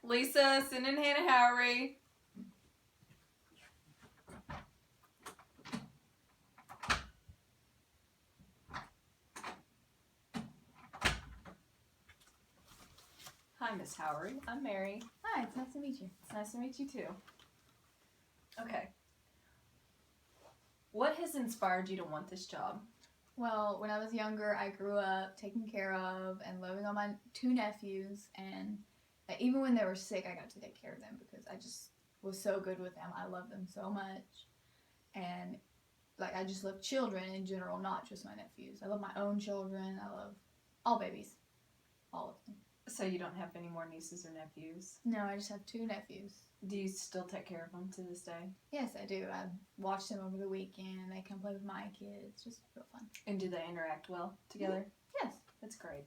Lisa, send in Hannah Howry. Hi, Miss Howry. I'm Mary. Hi, it's nice to meet you. It's nice to meet you too. Okay. What has inspired you to want this job? Well, when I was younger, I grew up taking care of and loving on my 2 nephews, and even when they were sick, I got to take care of them because I just was so good with them. I love them so much, and I just love children in general, not just my nephews. I love my own children. I love all babies, all of them. So you don't have any more nieces or nephews? No, I just have 2 nephews. Do you still take care of them to this day? Yes, I do. I watch them over the weekend. They come play with my kids. Just real fun. And do they interact well together? Yes. That's great.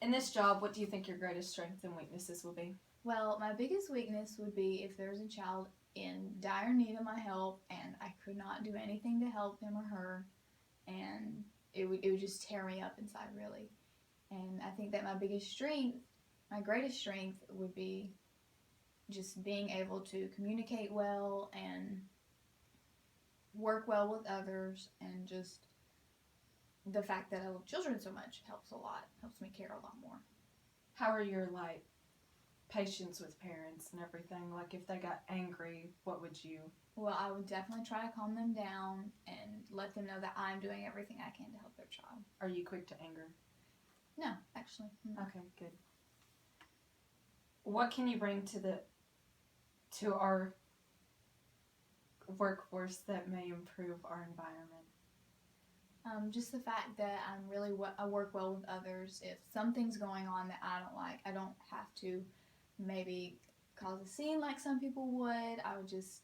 In this job, what do you think your greatest strengths and weaknesses will be? Well, my biggest weakness would be if there's a child in dire need of my help and I could not do anything to help him or her, and it would just tear me up inside, really. And I think that my greatest strength would be just being able to communicate well and work well with others, and just the fact that I love children so much helps a lot, helps me care a lot more. How are your, patience with parents and everything? If they got angry, what would you... Well, I would definitely try to calm them down and let them know that I'm doing everything I can to help their child. Are you quick to anger? No, actually. No. Okay, good. What can you bring to our workforce that may improve our environment? Just the fact that I work well with others. If something's going on that I don't like, I don't have to maybe cause a scene like some people would. I would just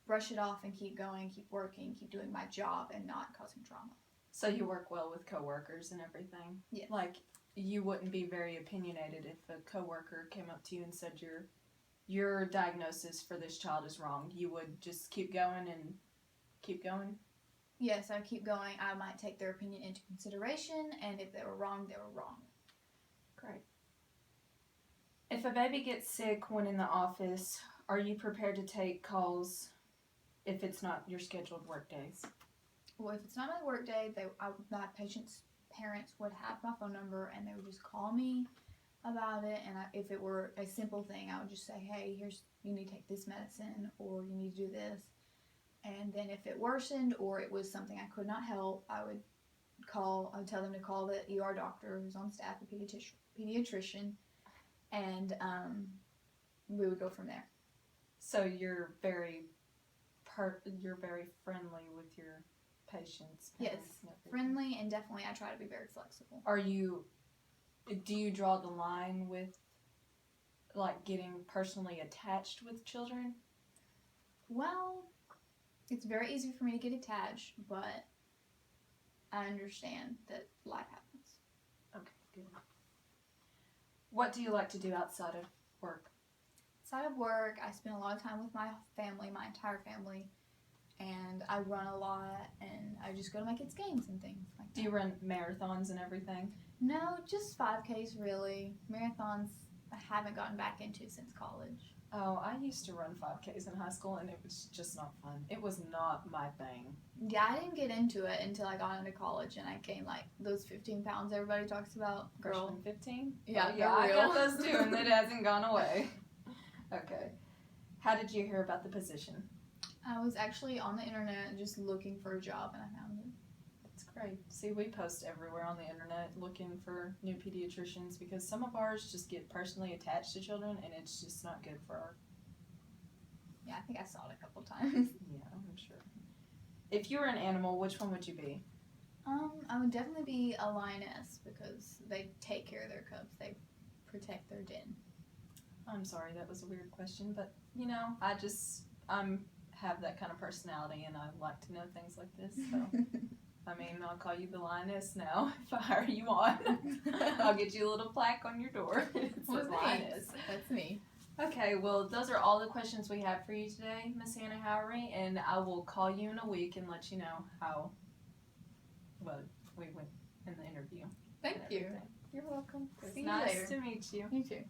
brush it off and keep going, keep working, keep doing my job, and not causing drama. So you work well with coworkers and everything? Yes. You wouldn't be very opinionated if a coworker came up to you and said your diagnosis for this child is wrong. You would just keep going and keep going? Yes, I keep going. I might take their opinion into consideration, and if they were wrong, they were wrong. Great. If a baby gets sick when in the office, are you prepared to take calls if it's not your scheduled work days? Well, if it's not my work day, my patient's parents would have my phone number, and they would just call me about it. And if it were a simple thing, I would just say, hey, you need to take this medicine, or you need to do this. And then if it worsened or it was something I could not help, I would tell them to call the ER doctor who's on staff, a pediatrician, and we would go from there. So you're very friendly with your patients? Yes, friendly, and definitely I try to be very flexible. Do you draw the line with getting personally attached with children? Well, it's very easy for me to get attached, but I understand that life happens. Okay, good. What do you like to do outside of work? Outside of work, I spend a lot of time with my family, my entire family, and I run a lot, and I just go to my kids' games and things like that. Do you run marathons and everything? No, just 5Ks really. Marathons I haven't gotten back into since college. Oh, I used to run 5Ks in high school, and it was just not fun. It was not my thing. Yeah, I didn't get into it until I got into college, and I gained those 15 pounds everybody talks about. Girl. Freshman 15? Yeah, oh, yeah, I got those too, and it hasn't gone away. Okay. How did you hear about the position? I was actually on the internet just looking for a job, and I found it. That's great. See, we post everywhere on the internet looking for new pediatricians because some of ours just get personally attached to children, and it's just not good for our... Yeah, I think I saw it a couple times. Yeah, I'm sure. If you were an animal, which one would you be? I would definitely be a lioness because they take care of their cubs. They protect their den. I'm sorry, that was a weird question, but, I have that kind of personality, and I like to know things like this, so... I'll call you the lioness now if I hire you on. I'll get you a little plaque on your door. It says lioness. That's me. Okay, well, those are all the questions we have for you today, Miss Hannah Howry, and I will call you in a week and let you know how well we went in the interview. Thank you. You're welcome. See Nice you later. to meet you. You too.